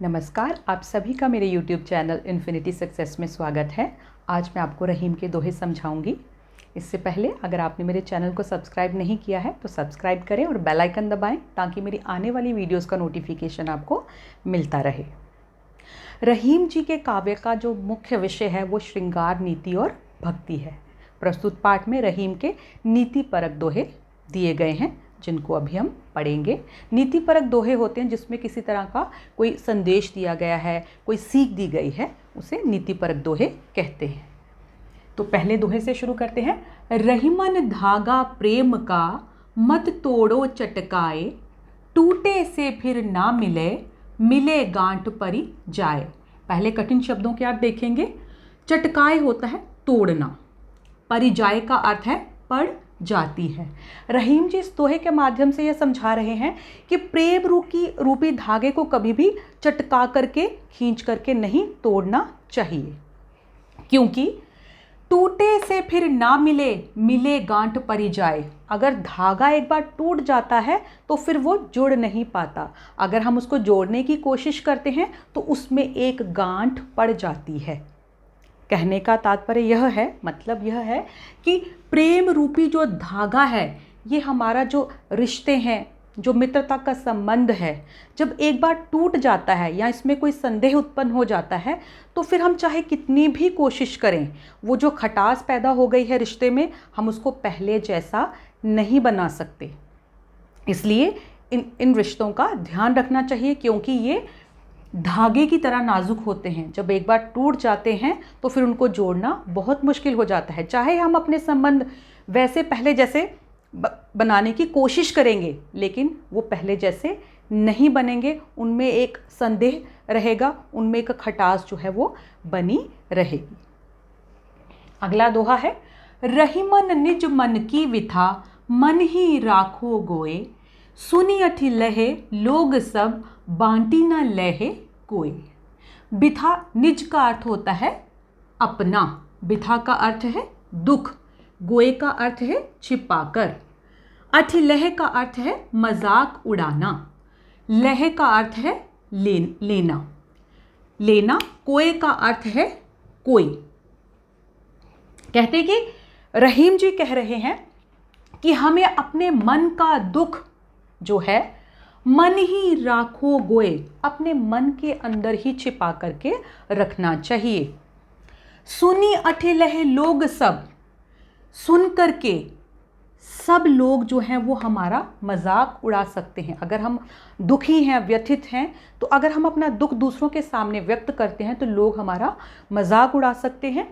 नमस्कार, आप सभी का मेरे YouTube चैनल इन्फिनिटी सक्सेस में स्वागत है। आज मैं आपको रहीम के दोहे समझाऊंगी। इससे पहले अगर आपने मेरे चैनल को सब्सक्राइब नहीं किया है तो सब्सक्राइब करें और बेल आइकन दबाएं ताकि मेरी आने वाली वीडियोस का नोटिफिकेशन आपको मिलता रहे। रहीम जी के काव्य का जो मुख्य विषय है वो श्रृंगार, नीति और भक्ति है। प्रस्तुत पाठ में रहीम के नीतिपरक दोहे दिए गए हैं जिनको अभी हम पढ़ेंगे। नीतिपरक दोहे होते हैं जिसमें किसी तरह का कोई संदेश दिया गया है, कोई सीख दी गई है, उसे नीतिपरक दोहे कहते हैं। तो पहले दोहे से शुरू करते हैं। रहीमन धागा प्रेम का मत तोड़ो चटकाए, टूटे से फिर ना मिले, मिले गांठ परी जाए। पहले कठिन शब्दों के आप देखेंगे। चटकाए होता है तोड़ना, परिजाए का अर्थ है पड़ जाती है। रहीम जी इस दोहे के माध्यम से यह समझा रहे हैं कि प्रेम रूपी धागे को कभी भी चटका करके, खींच करके नहीं तोड़ना चाहिए, क्योंकि टूटे से फिर ना मिले, मिले गांठ परी जाए। अगर धागा एक बार टूट जाता है तो फिर वो जुड़ नहीं पाता। अगर हम उसको जोड़ने की कोशिश करते हैं तो उसमें एक गांठ पड़ जाती है। कहने का तात्पर्य यह है, मतलब यह है कि प्रेम रूपी जो धागा है, ये हमारा जो रिश्ते हैं, जो मित्रता का संबंध है, जब एक बार टूट जाता है या इसमें कोई संदेह उत्पन्न हो जाता है तो फिर हम चाहे कितनी भी कोशिश करें, वो जो खटास पैदा हो गई है रिश्ते में, हम उसको पहले जैसा नहीं बना सकते। इसलिए इन रिश्तों का ध्यान रखना चाहिए, क्योंकि ये धागे की तरह नाजुक होते हैं। जब एक बार टूट जाते हैं तो फिर उनको जोड़ना बहुत मुश्किल हो जाता है। चाहे हम अपने संबंध वैसे पहले जैसे बनाने की कोशिश करेंगे, लेकिन वो पहले जैसे नहीं बनेंगे। उनमें एक संदेह रहेगा, उनमें एक खटास जो है वो बनी रहेगी। अगला दोहा है। रहीमन निज मन की विथा, मन ही राखो गोए, सुनी अठी लहे लोग सब, बांटी न लहे कोई। बिथा निज का अर्थ होता है अपना, बिथा का अर्थ है दुख, गोए का अर्थ है छिपाकर, अठी लहे का अर्थ है मजाक उड़ाना, लहे का अर्थ है लेना, लेना, कोए का अर्थ है कोई। कहते कि रहीम जी कह रहे हैं कि हमें अपने मन का दुख जो है मन ही राखो गोए, अपने मन के अंदर ही छिपा करके रखना चाहिए। सुनी अठे लहे लोग सब, सुन करके सब लोग जो हैं वो हमारा मजाक उड़ा सकते हैं। अगर हम दुखी हैं, व्यथित हैं, तो अगर हम अपना दुख दूसरों के सामने व्यक्त करते हैं तो लोग हमारा मजाक उड़ा सकते हैं।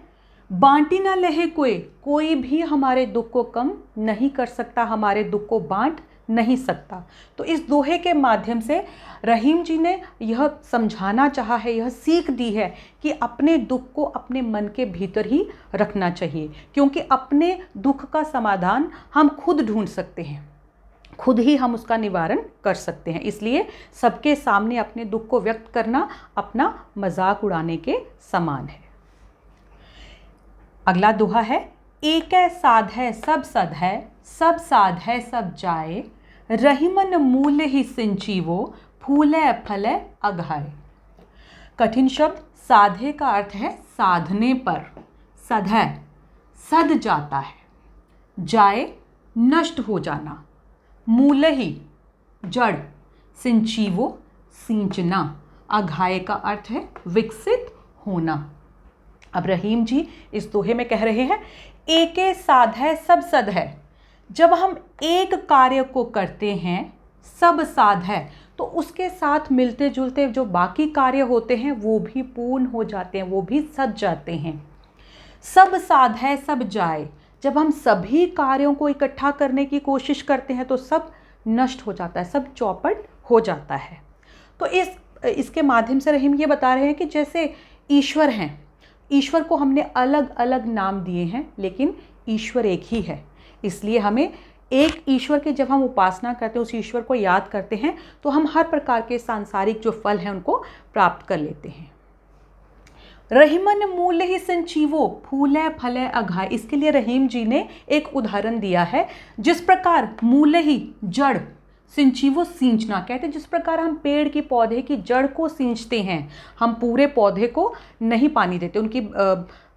बांटी ना लहे कोई भी हमारे दुख को कम नहीं कर सकता, हमारे दुख को बांट नहीं सकता। तो इस दोहे के माध्यम से रहीम जी ने यह समझाना चाहा है, यह सीख दी है कि अपने दुख को अपने मन के भीतर ही रखना चाहिए, क्योंकि अपने दुख का समाधान हम खुद ढूंढ सकते हैं, खुद ही हम उसका निवारण कर सकते हैं। इसलिए सबके सामने अपने दुख को व्यक्त करना अपना मजाक उड़ाने के समान है। अगला दोहा है। एक साध है सब सद है, सब साध है सब जाए, रहीमन मूल ही सिंचीवो, फूले फले अघाए। कठिन शब्द। साधे का अर्थ है साधने पर, सद है सद जाता है, जाए नष्ट हो जाना, मूल ही जड़, सिंचीवो सींचना, अघाए का अर्थ है विकसित होना। अब रहीम जी इस दोहे में कह रहे हैं एक साध है सब सद है। जब हम एक कार्य को करते हैं, सब साध है, तो उसके साथ मिलते जुलते जो बाकी कार्य होते हैं वो भी पूर्ण हो जाते हैं, वो भी सज जाते हैं। सब साध है सब जाए। जब हम सभी कार्यों को इकट्ठा करने की कोशिश करते हैं तो सब नष्ट हो जाता है, सब चौपट हो जाता है। तो इसके माध्यम से रहीम ये बता रहे हैं कि जैसे ईश्वर हैं, ईश्वर को हमने अलग अलग नाम दिए हैं, लेकिन ईश्वर एक ही है। इसलिए हमें एक ईश्वर के जब हम उपासना करते हैं, उस ईश्वर को याद करते हैं, तो हम हर प्रकार के सांसारिक जो फल हैं उनको प्राप्त कर लेते हैं। रहीमन मूल ही संचीवो, फूले फले अघाए। इसके लिए रहीम जी ने एक उदाहरण दिया है। जिस प्रकार मूल ही जड़ सिंची वो सींचना, कहते हैं जिस प्रकार हम पेड़ की पौधे की जड़ को सींचते हैं, हम पूरे पौधे को नहीं पानी देते, उनकी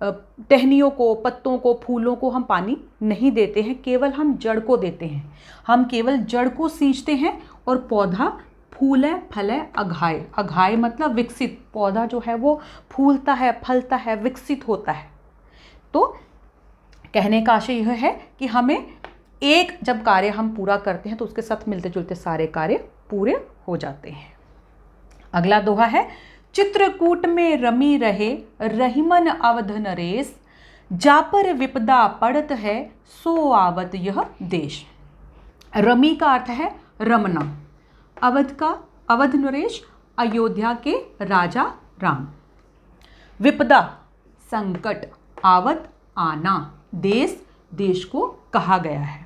टहनियों को, पत्तों को, फूलों को हम पानी नहीं देते हैं, केवल हम जड़ को देते हैं। हम केवल जड़ को सींचते हैं और पौधा फूले फले अघाए, अघाए मतलब विकसित, पौधा जो है वो फूलता है, फलता है, विकसित होता है। तो कहने का आशय यह है कि हमें एक जब कार्य हम पूरा करते हैं तो उसके साथ मिलते जुलते सारे कार्य पूरे हो जाते हैं। अगला दोहा है, चित्रकूट में रमी रहे रहीमन अवध नरेश, जा पर विपदा पड़त है सो आवत यह देश। रमी का अर्थ है रमना, अवध नरेश अयोध्या के राजा राम, विपदा संकट, आवत आना, देश को कहा गया है।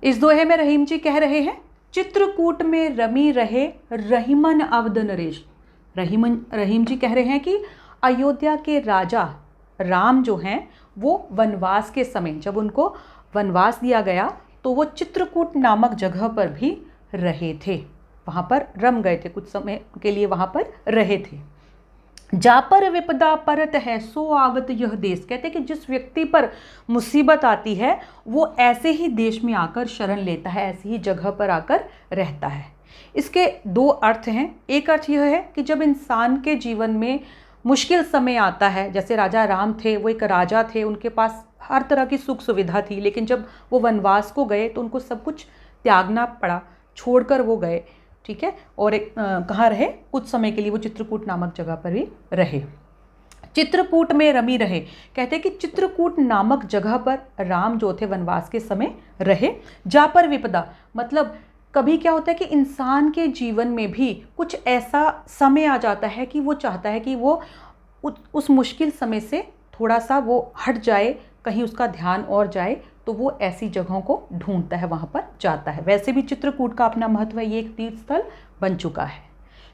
इस दोहे में रहीम जी कह रहे हैं, चित्रकूट में रमी रहे रहीमन अवध नरेश। रहीम जी कह रहे हैं कि अयोध्या के राजा राम जो हैं वो वनवास के समय, जब उनको वनवास दिया गया तो वो चित्रकूट नामक जगह पर भी रहे थे, वहाँ पर रम गए थे, कुछ समय के लिए वहाँ पर रहे थे। जा पर विपदा परत है सो आवत यह देश, कहते कि जिस व्यक्ति पर मुसीबत आती है वो ऐसे ही देश में आकर शरण लेता है, ऐसी ही जगह पर आकर रहता है। इसके दो अर्थ हैं। एक अर्थ यह है कि जब इंसान के जीवन में मुश्किल समय आता है, जैसे राजा राम थे, वो एक राजा थे, उनके पास हर तरह की सुख सुविधा थी, लेकिन जब वो वनवास को गए तो उनको सब कुछ त्यागना पड़ा, छोड़कर वो गए, ठीक है। और कहाँ रहे, कुछ समय के लिए वो चित्रकूट नामक जगह पर भी रहे। चित्रकूट में रमी रहे, कहते हैं कि चित्रकूट नामक जगह पर राम जो थे वनवास के समय रहे। जा पर विपदा मतलब कभी क्या होता है कि इंसान के जीवन में भी कुछ ऐसा समय आ जाता है कि वो चाहता है कि वो उस मुश्किल समय से थोड़ा सा वो हट जाए, कहीं उसका ध्यान और जाए, तो वो ऐसी जगहों को ढूंढता है, वहाँ पर जाता है। वैसे भी चित्रकूट का अपना महत्व है, ये एक तीर्थ स्थल बन चुका है।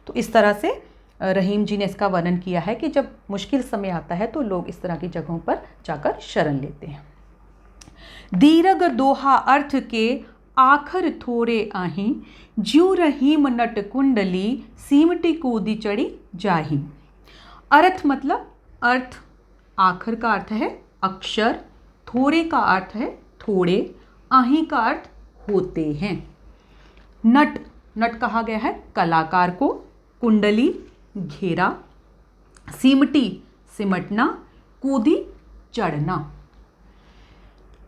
तो इस तरह से रहीम जी ने इसका वर्णन किया है कि जब मुश्किल समय आता है तो लोग इस तरह की जगहों पर जाकर शरण लेते हैं। दीर्घ दोहा अर्थ के आखर थोड़े आही, ज्यों रहीम नट कुंडली, सीमटी कूदी चढ़ी जाही। अर्थ मतलब अर्थ, आखर का अर्थ है अक्षर, थोड़े का अर्थ है थोड़े, आही का अर्थ होते हैं। नट कहा गया है कलाकार को, कुंडली घेरा, सीमटी सिमटना, कूदी चढ़ना।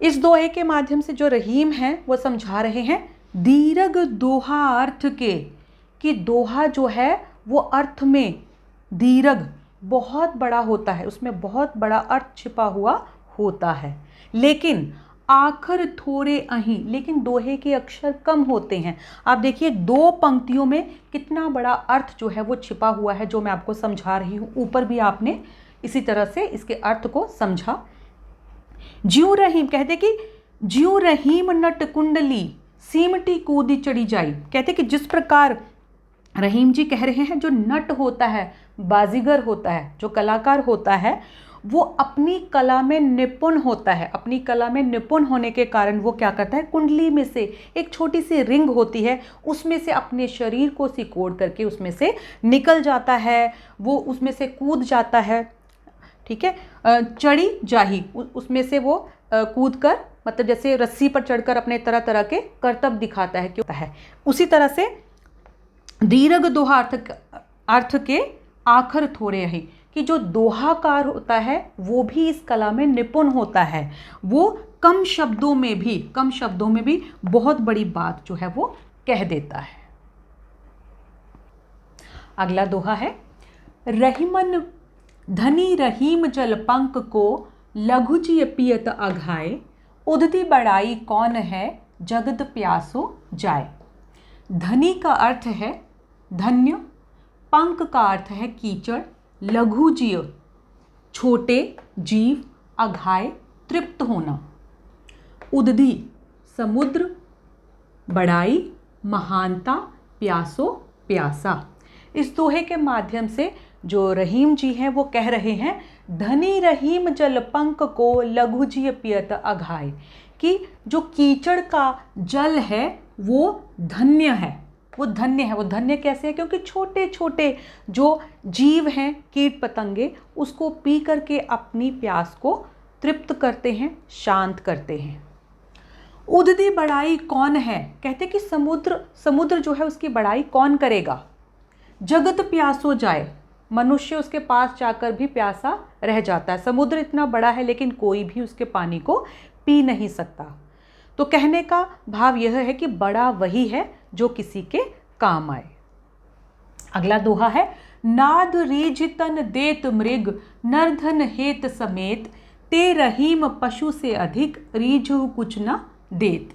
इस दोहे के माध्यम से जो रहीम है वो समझा रहे हैं दीर्घ दोहा अर्थ के, कि दोहा जो है वो अर्थ में दीर्घ बहुत बड़ा होता है, उसमें बहुत बड़ा अर्थ छिपा हुआ होता है, लेकिन आखर थोड़े अहीं, लेकिन दोहे के अक्षर कम होते हैं। आप देखिए दो पंक्तियों में कितना बड़ा अर्थ जो है वो छिपा हुआ है, जो मैं आपको समझा रही हूँ। ऊपर भी आपने इसी तरह से इसके अर्थ को समझा। ज्यों रहीम, कहते कि ज्यों रहीम नट कुंडली, सीमटी कूदी चढ़ी जाई, कहते कि जिस प्रकार रहीम जी कह रहे हैं जो नट होता है, बाजीगर होता है, जो कलाकार होता है, वो अपनी कला में निपुण होता है। अपनी कला में निपुण होने के कारण वो क्या करता है, कुंडली में से एक छोटी सी रिंग होती है, उसमें से अपने शरीर को सिकोड़ करके उसमें से निकल जाता है, वो उसमें से कूद जाता है, ठीक है। चढ़ी जाही, उसमें से वो कूद कर, मतलब जैसे रस्सी पर चढ़कर अपने तरह तरह के करतब दिखाता है, क्यों है। उसी तरह से दीर्घ दोहा अर्थ के आखर थोड़े हैं, कि जो दोहाकार होता है वो भी इस कला में निपुण होता है, वो कम शब्दों में भी बहुत बड़ी बात जो है वो कह देता है। अगला दोहा है, रहीमन धनी रहीम जल पंक को, लघुजी पियत अघाए, उदती बड़ाई कौन है, जगत प्यासो जाए। धनी का अर्थ है धन्य, पंक का अर्थ है कीचड़, लघु जीव छोटे जीव, अघाय तृप्त होना, उदधि समुद्र, बड़ाई महानता, प्यासो प्यासा। इस दोहे के माध्यम से जो रहीम जी हैं वो कह रहे हैं, धनी रहीम जल पंक को, लघु जी पियत अघाय, कि जो कीचड़ का जल है वो धन्य है। वो धन्य है। वो धन्य कैसे है? क्योंकि छोटे छोटे जो जीव हैं, कीट पतंगे, उसको पी करके अपनी प्यास को तृप्त करते हैं, शांत करते हैं। उददी बड़ाई कौन है? कहते कि समुद्र जो है उसकी बड़ाई कौन करेगा? जगत प्यासो जाए, मनुष्य उसके पास जाकर भी प्यासा रह जाता है। समुद्र इतना बड़ा है लेकिन कोई भी उसके पानी को पी नहीं सकता। तो कहने का भाव यह है कि बड़ा वही है जो किसी के काम आए। अगला दोहा है, नाद रीझ तन देत मृग, नरधन हेत समेत, ते रहीम पशु से अधिक, रीझु कुछ न देत।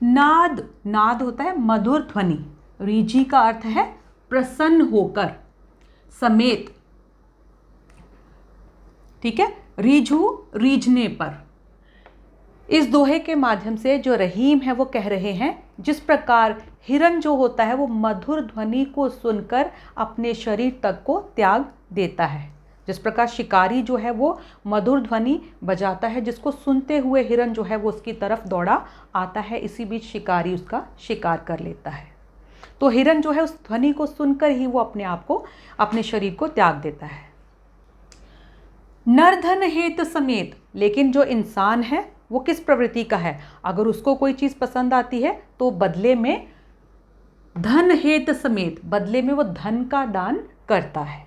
नाद होता है मधुर ध्वनि, रीझी का अर्थ है प्रसन्न होकर, समेत, ठीक है, रीझु रीझने पर। इस दोहे के माध्यम से जो रहीम है वो कह रहे हैं, जिस प्रकार हिरन जो होता है वो मधुर ध्वनि को सुनकर अपने शरीर तक को त्याग देता है, जिस प्रकार शिकारी जो है वो मधुर ध्वनि बजाता है, जिसको सुनते हुए हिरन जो है वो उसकी तरफ दौड़ा आता है, इसी बीच शिकारी उसका शिकार कर लेता है। तो हिरन जो है उस ध्वनि को सुनकर ही वो अपने आप को, अपने शरीर को त्याग देता है। नरधन हेत समेत, लेकिन जो इंसान है वो किस प्रवृत्ति का है? अगर उसको कोई चीज़ पसंद आती है तो बदले में धन हेत समेत, बदले में वो धन का दान करता है।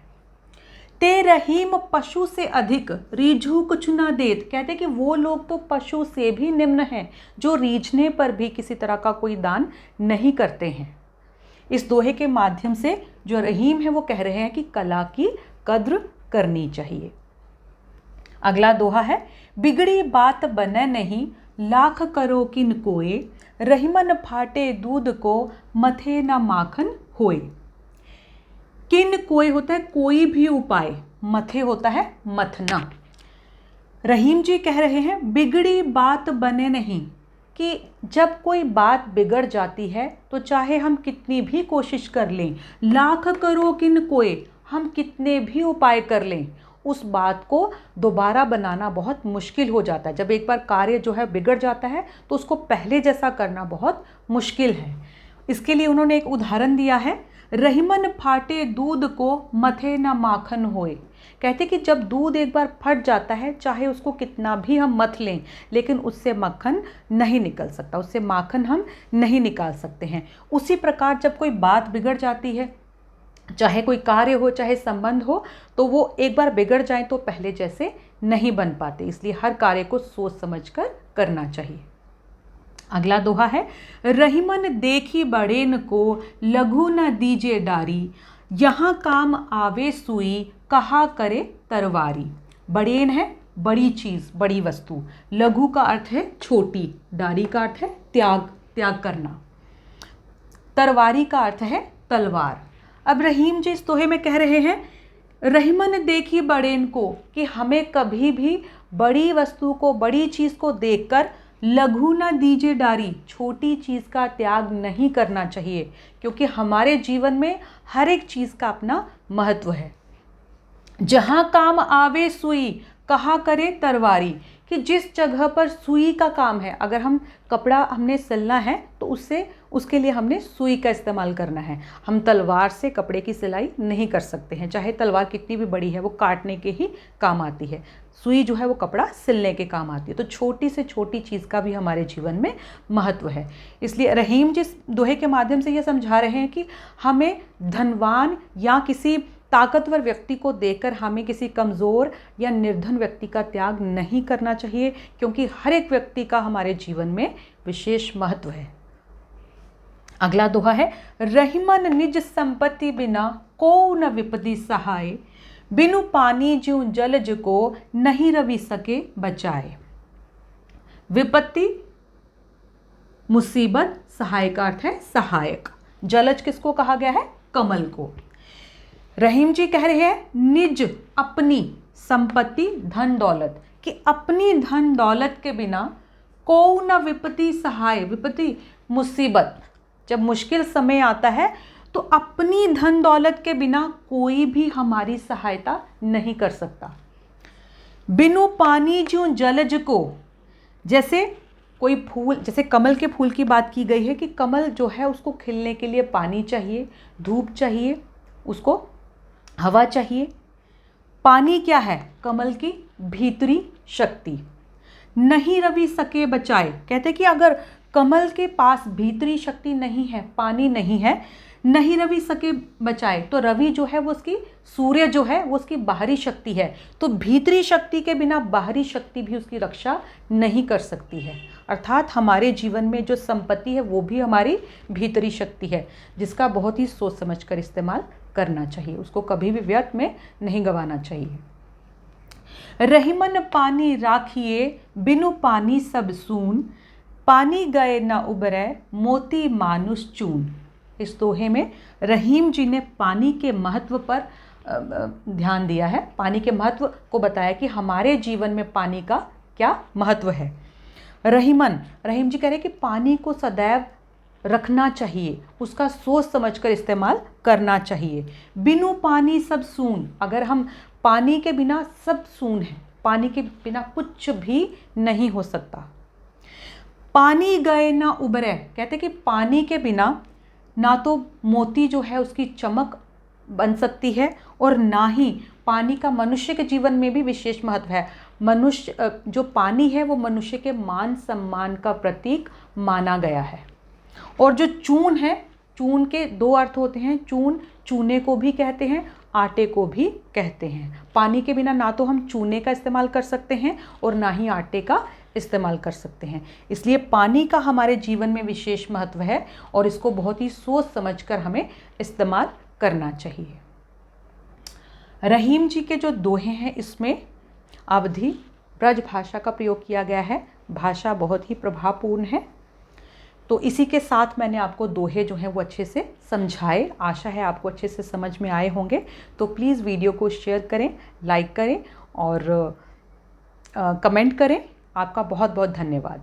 ते रहीम पशु से अधिक, रीझु कुछ न देत। कहते कि वो लोग तो पशु से भी निम्न हैं, जो रीझने पर भी किसी तरह का कोई दान नहीं करते हैं। इस दोहे के माध्यम से जो रहीम है वो कह रहे हैं कि कला की कद्र करनी चाहिए। अगला दोहा है, बिगड़ी बात बने नहीं, लाख करो किन कोय, रहीमन फाटे दूध को, मथे न माखन होए। किन कोय होता है कोई भी उपाय, मथे होता है मथना। रहीम जी कह रहे हैं बिगड़ी बात बने नहीं, कि जब कोई बात बिगड़ जाती है तो चाहे हम कितनी भी कोशिश कर लें, लाख करो किन कोय, हम कितने भी उपाय कर लें, उस बात को दोबारा बनाना बहुत मुश्किल हो जाता है। जब एक बार कार्य जो है बिगड़ जाता है तो उसको पहले जैसा करना बहुत मुश्किल है। इसके लिए उन्होंने एक उदाहरण दिया है, रहीमन फाटे दूध को, मथे न माखन होए। कहते कि जब दूध एक बार फट जाता है, चाहे उसको कितना भी हम मथ लें, लेकिन उससे मक्खन नहीं निकल सकता, उससे माखन हम नहीं निकाल सकते हैं। उसी प्रकार जब कोई बात बिगड़ जाती है, चाहे कोई कार्य हो चाहे संबंध हो, तो वो एक बार बिगड़ जाए तो पहले जैसे नहीं बन पाते। इसलिए हर कार्य को सोच समझकर करना चाहिए। अगला दोहा है, रहीमन देखी बड़ेन को, लघु न दीजे डारी, यहाँ काम आवे सुई, कहा करे तरवारी। बड़ेन है बड़ी चीज़, बड़ी वस्तु, लघु का अर्थ है छोटी, डारी का अर्थ है त्याग करना, तरवारी का अर्थ है तलवार। अब रहीम जी इस दोहे में कह रहे हैं, रहीमन देखी बड़ेन को, कि हमें कभी भी बड़ी वस्तु को, बड़ी चीज़ को देखकर लघु न दीजे डारी, छोटी चीज़ का त्याग नहीं करना चाहिए, क्योंकि हमारे जीवन में हर एक चीज़ का अपना महत्व है। जहाँ काम आवे सुई, कहा करे तरवारी, कि जिस जगह पर सुई का काम है, अगर हम कपड़ा हमने सिलना है तो उसके लिए हमने सुई का इस्तेमाल करना है। हम तलवार से कपड़े की सिलाई नहीं कर सकते हैं, चाहे तलवार कितनी भी बड़ी है, वो काटने के ही काम आती है। सुई जो है वो कपड़ा सिलने के काम आती है। तो छोटी से छोटी चीज़ का भी हमारे जीवन में महत्व है। इसलिए रहीम जी दोहे के माध्यम से ये समझा रहे हैं कि हमें धनवान या किसी ताकतवर व्यक्ति को देखकर हमें किसी कमज़ोर या निर्धन व्यक्ति का त्याग नहीं करना चाहिए, क्योंकि हर एक व्यक्ति का हमारे जीवन में विशेष महत्व है। अगला दोहा है, रहीमन निज संपत्ति बिना, को न विपत्ति सहाय, बिनु पानी ज्यों जलज को, नहीं रवि सके बचाए। विपत्ति मुसीबत, सहाय का अर्थ है सहायक। जलज किसको कहा गया है? कमल को। रहीम जी कह रहे हैं निज, अपनी संपत्ति, धन दौलत, कि अपनी धन दौलत के बिना को न विपत्ति सहाय, विपत्ति मुसीबत, जब मुश्किल समय आता है तो अपनी धन दौलत के बिना कोई भी हमारी सहायता नहीं कर सकता। बिनु पानी ज्यों जलज को, जैसे कोई फूल, जैसे कमल के फूल की बात की गई है कि कमल जो है उसको खिलने के लिए पानी चाहिए, धूप चाहिए, उसको हवा चाहिए। पानी क्या है? कमल की भीतरी शक्ति। नहीं रवि सके बचाए, कहते कि अगर कमल के पास भीतरी शक्ति नहीं है, पानी नहीं है, नहीं रवि सके बचाए, तो रवि जो है वो उसकी, सूर्य जो है वो उसकी बाहरी शक्ति है, तो भीतरी शक्ति के बिना बाहरी शक्ति भी उसकी रक्षा नहीं कर सकती है। अर्थात हमारे जीवन में जो संपत्ति है वो भी हमारी भीतरी शक्ति है, जिसका बहुत ही सोच समझ कर इस्तेमाल करना चाहिए, उसको कभी भी व्यर्थ में नहीं गंवाना चाहिए। रहीमन पानी राखिए, बिनु पानी सब सून, पानी गए न उबरे, मोती मानुष चून। इस दोहे में रहीम जी ने पानी के महत्व पर ध्यान दिया है, पानी के महत्व को बताया कि हमारे जीवन में पानी का क्या महत्व है। रहीम जी कह रहे हैं कि पानी को सदैव रखना चाहिए, उसका सोच समझकर इस्तेमाल करना चाहिए। बिनु पानी सब सून, अगर हम पानी के बिना सब सून है, पानी के बिना कुछ भी नहीं हो सकता। पानी गए ना उबरे, कहते कि पानी के बिना ना तो मोती जो है उसकी चमक बन सकती है, और ना ही पानी का मनुष्य के जीवन में भी विशेष महत्व है। मनुष्य जो पानी है वो मनुष्य के मान सम्मान का प्रतीक माना गया है। और जो चून है, चून के दो अर्थ होते हैं, चून चूने को भी कहते हैं, आटे को भी कहते हैं। पानी के बिना ना तो हम चूने का इस्तेमाल कर सकते हैं और ना ही आटे का इस्तेमाल कर सकते हैं। इसलिए पानी का हमारे जीवन में विशेष महत्व है और इसको बहुत ही सोच समझकर हमें इस्तेमाल करना चाहिए। रहीम जी के जो दोहे हैं इसमें अवधी ब्रज भाषा का प्रयोग किया गया है, भाषा बहुत ही प्रभावपूर्ण है। तो इसी के साथ मैंने आपको दोहे जो हैं वो अच्छे से समझाए, आशा है आपको अच्छे से समझ में आए होंगे। तो प्लीज़ वीडियो को शेयर करें, लाइक करें और कमेंट करें। आपका बहुत बहुत धन्यवाद।